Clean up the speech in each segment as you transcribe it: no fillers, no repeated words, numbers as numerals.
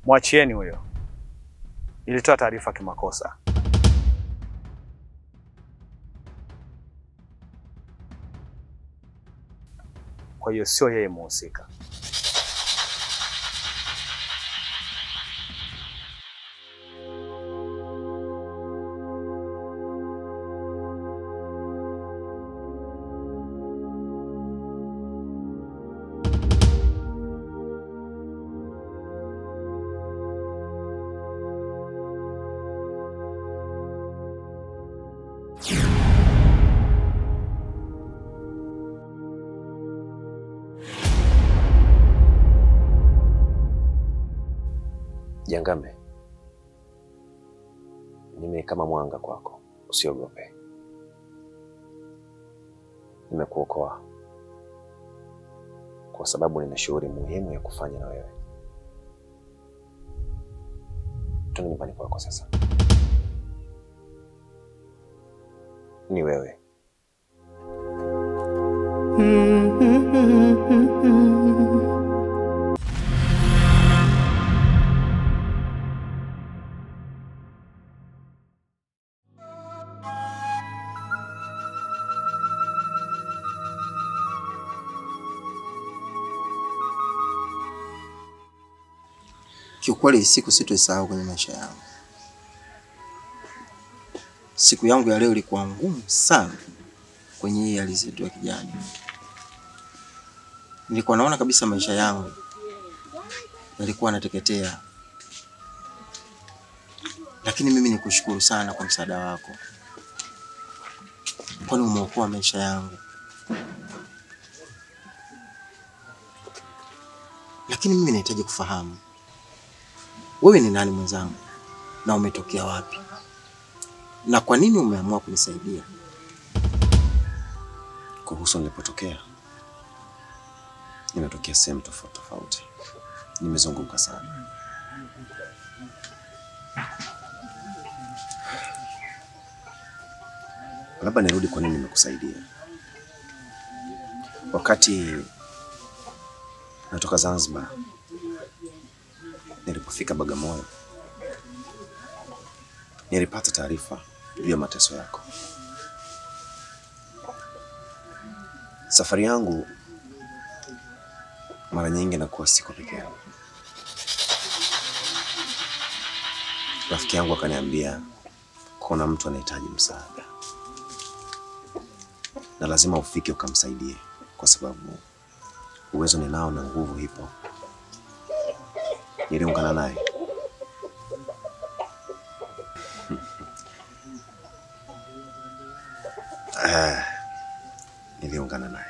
Mwachieni huyo. Nilitoa taarifa kimakosa. Kwa hiyo sio yeye mhusika. Jangambe, nime kama mwanga kwako, usiogope. Nimekuokoa kwa sababu nina shughuli muhimu ya kufanya na wewe. Twende nyumbani kwako sasa. Ni wewe. Kiukweli siku sitoisahau kwenye maisha yangu. Siku yangu ya leo ilikuwa ngumu sana kwenye hii hali yetu ya kijani. Nilikuwa naona kabisa maisha yangu yalikuwa yanateketea. Lakini mimi nikushukuru sana kwa msaada wako. Kwani umeokoa maisha yangu. Lakini mimi nahitaji kufahamu, wewe ni nani mwenzangu? Na umetokea wapi? Na kwa nini umeamua kunisaidia? Kuhusu nilipotokea, nimetokea sehemu tofauti tofauti. Nimezunguka sana. Labda nirudi kwa nini nimekusaidia. Wakati natoka Zanzibar, nilipofika Bagamoyo, nilipata taarifa juu ya mateso yako. Safari yangu mara nyingi nakuwa siko peke yangu. Rafiki yangu akaniambia kuna mtu anahitaji msaada na lazima ufike ukamsaidie, kwa sababu uwezo ninao na nguvu ipo. Niliungana naye. Niliungana naye.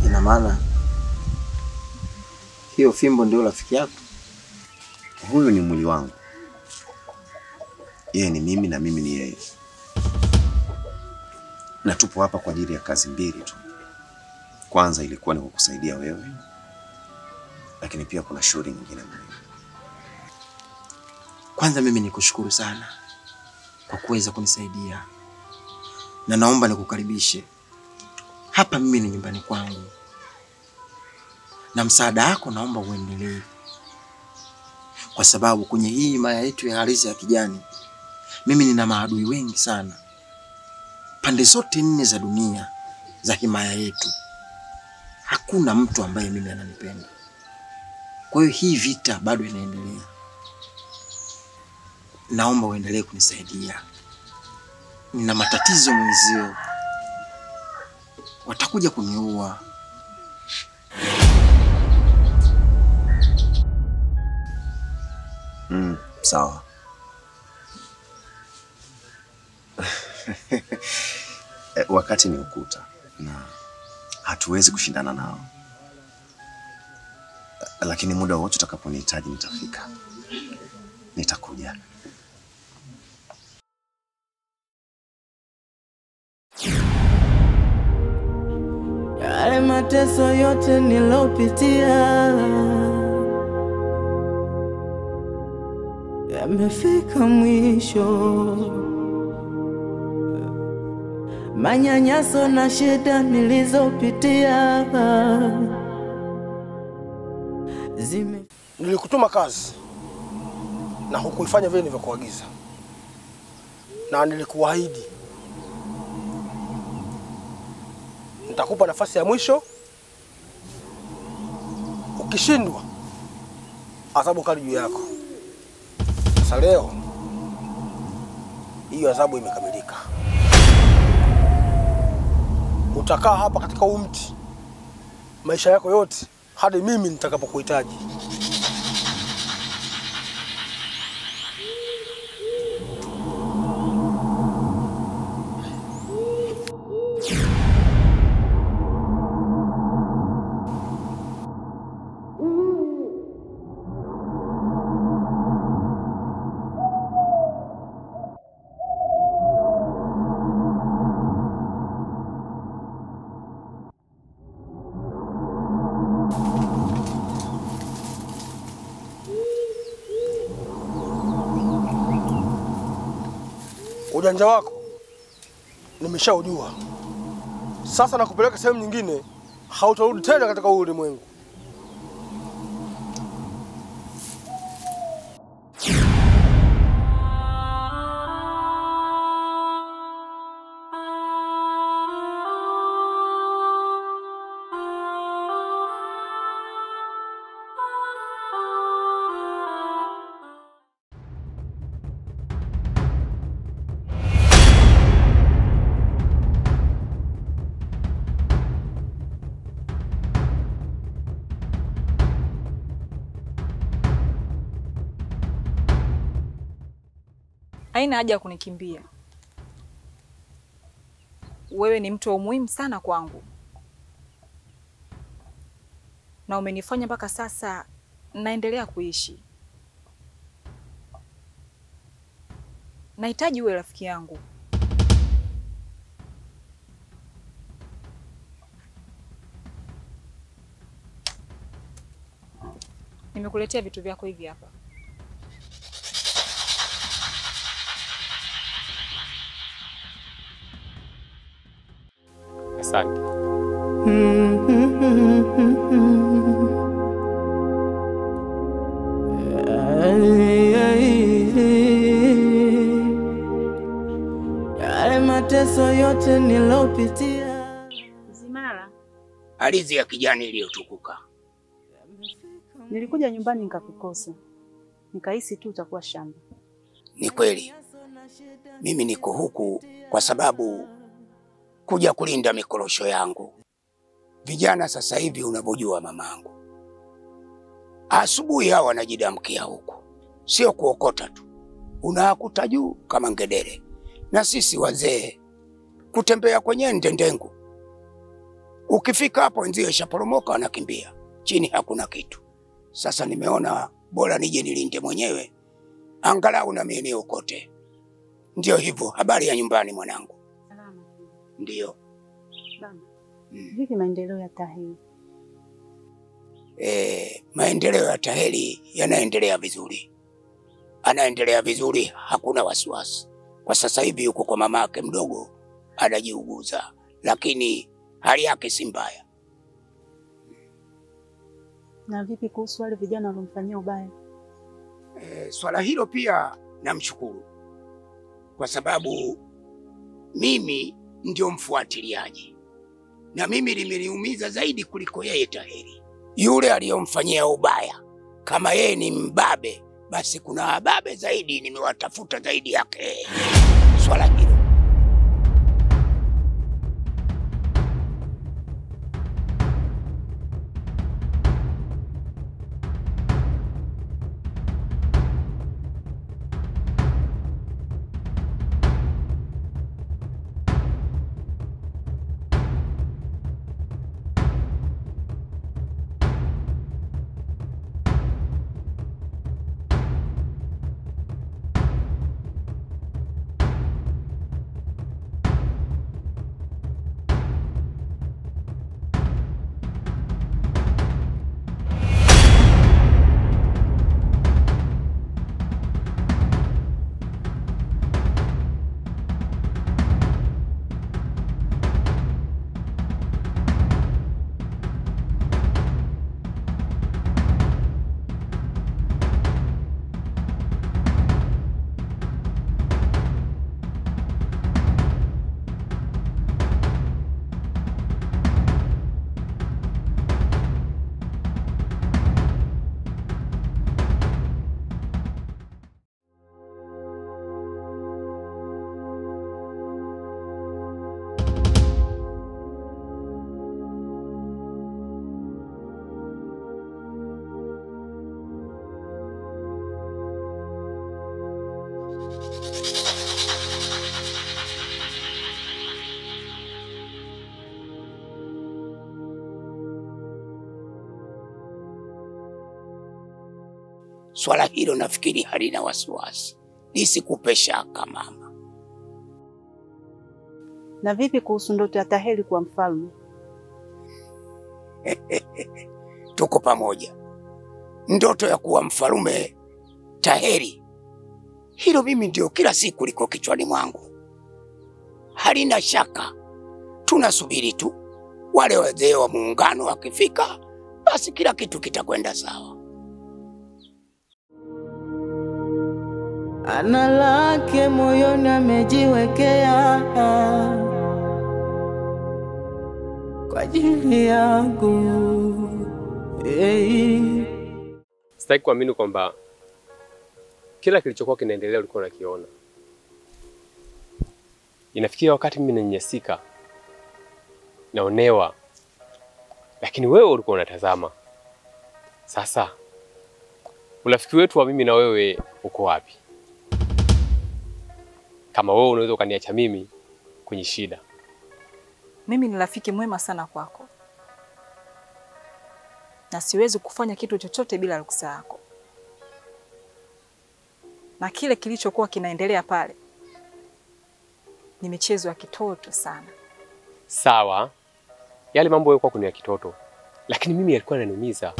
Ina maana hiyo fimbo ndio rafiki yako? Huyu ni mwili wangu. Yeye ni mimi na mimi ni yeye. Na tupo hapa kwa ajili ya kazi mbili tu. Kwanza ilikuwa ni kukusaidia wewe, lakini pia kuna shughuli nyingine muhimu. Kwanza mimi nikushukuru sana kwa kuweza kunisaidia. Na naomba nikukaribishe. Hapa mimi ni nyumbani kwangu. Na msaada wako naomba uendelee. Kwa sababu kwenye hii himaya yetu ya ardhi ya kijani, mimi nina maadui wengi sana. Pande zote 4 za dunia za himaya yetu, hakuna mtu ambaye mimi ananipenda. Kwa hiyo hii vita bado inaendelea. Naomba uendelee kunisaidia. Nina matatizo mwenzio. Watakuja kuniua. Sawa. Wakati ni ukuta na hatuwezi kushindana nao. Lakini muda wote utakaponihitaji nitafika. Nitakuja. Yale mateso yote nilopitia yamefika mwisho. Manyanyaso na shida nilizopitia Nilikutuma kazi na hukuifanya vile nilivyokuagiza, na nilikuahidi nitakupa nafasi ya mwisho. Ukishindwa, adhabu kali juu yako. Sasa leo hiyo adhabu imekamilika. Utakaa hapa katika huu mti maisha yako yote hadi mimi nitakapokuhitaji. Ujanja wako nimeshaujua. Sasa nakupeleka sehemu nyingine, hautarudi tena katika huu ulimwengu. Haina haja ya kunikimbia. Wewe ni mtu wa muhimu sana kwangu, na umenifanya mpaka sasa naendelea kuishi. Nahitaji uwe rafiki yangu. Nimekuletea vitu vyako hivi hapa. Asante. Yale mateso yote nilopitia. Zimara, ardhi ya kijani iliyotukuka. Nilikuja nyumbani nikakukosa. Nikahisi tu utakuwa shamba. Ni kweli. Mimi niko huku kwa sababu kuja kulinda mikorosho yangu. Vijana sasa hivi unavyojua mamangu, asubuhi hao wanajidamkia huku, sio kuokota tu, unakuta juu kama ngedere. Na sisi wazee kutembea kwenye ndendengu, ukifika hapo nzio shaporomoka wanakimbia, chini hakuna kitu. Sasa nimeona bora nije nilinde mwenyewe, angalau na mimi niokote. Ndio hivyo. Habari ya nyumbani mwanangu? Salama. Ndio. Baba. Vipi maendeleo ya Taheli? Maendeleo ya Taheli yanaendelea vizuri. Anaendelea vizuri, hakuna wasiwasi. Kwa sasa hivi yuko kwa mamake mdogo anajiuguza, lakini hali yake si mbaya. Na vipi kuhusu wale vijana walomfanyia ubaya? Swala hilo pia namshukuru, kwa sababu mimi ndio mfuatiliaji, na mimi limeniumiza zaidi kuliko yeye Taheli. Yule aliyomfanyia ubaya, kama yeye ni mbabe, basi kuna wababe zaidi nimewatafuta zaidi yake. Swala hilo swala hilo nafikiri halina wasiwasi, lisikupe shaka mama. Na vipi kuhusu ndoto ya Taheri kuwa mfalme? Tuko pamoja. Ndoto ya kuwa mfalme Taheri, hilo mimi ndio kila siku liko kichwani mwangu, halina shaka. Tunasubiri tu wale wazee wa muungano wakifika, basi kila kitu kitakwenda sawa. Ana lake moyoni amejiwekea kwa ajili yangu. Sitaki kuamini kwamba kila kilichokuwa kinaendelea ulikuwa unakiona. Inafikia wakati mimi nanyanyasika, naonewa, lakini wewe ulikuwa unatazama. Sasa urafiki wetu wa mimi na wewe uko wapi? Kama wewe unaweza ukaniacha mimi kwenye shida. Mimi ni rafiki mwema sana kwako, na siwezi kufanya kitu chochote bila ruhusa yako. Na kile kilichokuwa kinaendelea pale ni michezo ya kitoto sana. Sawa, yale mambo yalikuwa kuni ya kitoto, lakini mimi yalikuwa yananiumiza.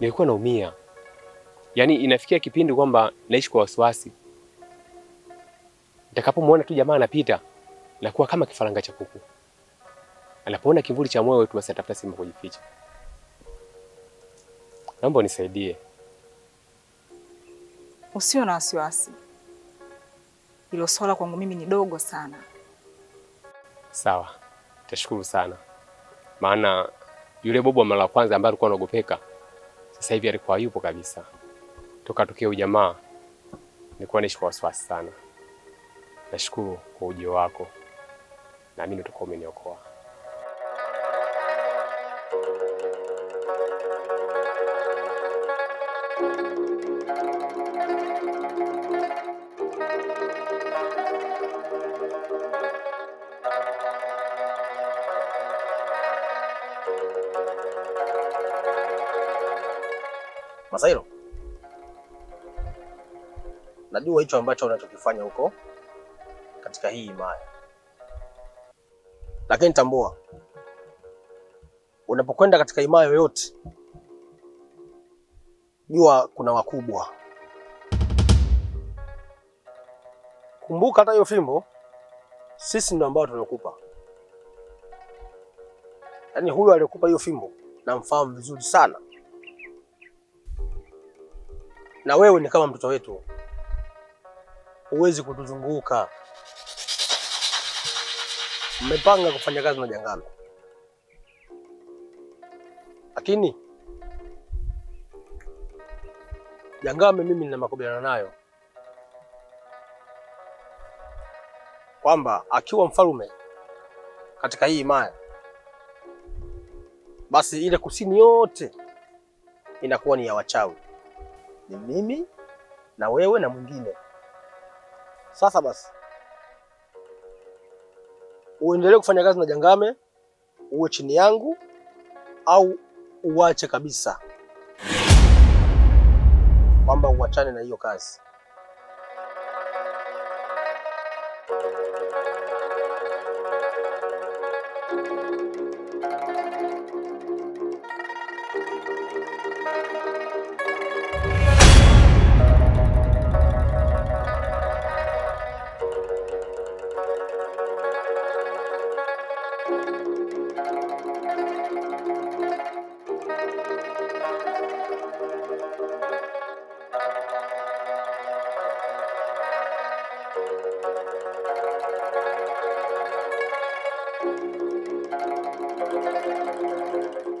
Nilikuwa naumia. Yaani inafikia kipindi kwamba naishi kwa wasiwasi. Nitakapomwona tu jamaa anapita, nakuwa kama kifaranga cha kuku. Anapoona kivuli cha moyo wetu basi atafuta sehemu kujificha. Naomba unisaidie. Usio na wasiwasi. Hilo swala kwangu mimi ni dogo sana. Sawa. Tashukuru sana. Maana yule bobo wa mara kwanza ambaye alikuwa anogopeka, sasa hivi alikuwa yupo kabisa. Toka tokea ujamaa nilikuwa naishi kwa wasiwasi sana. Nashukuru kwa ujio wako. Na mimi utakuwa umeniokoa. Masailo, najua hicho ambacho unachokifanya huko katika hii himaya. Lakini tambua, unapokwenda katika himaya yoyote, jua kuna wakubwa. Kumbuka hata hiyo fimbo sisi ndio ambao tulikupa. Yaani huyo aliyekupa hiyo fimbo namfahamu vizuri sana. Na wewe ni kama mtoto wetu. Huwezi kutuzunguka. Mmepanga kufanya kazi na Jangame. Lakini Jangame mimi nina makubaliano nayo kwamba akiwa mfalme katika hii himaya, basi ile kusini yote inakuwa ni ya wachawi. Ni mimi na wewe na mwingine. Sasa basi, uendelee kufanya kazi na Jangame, uwe chini yangu au uache kabisa, kwamba uachane na hiyo kazi.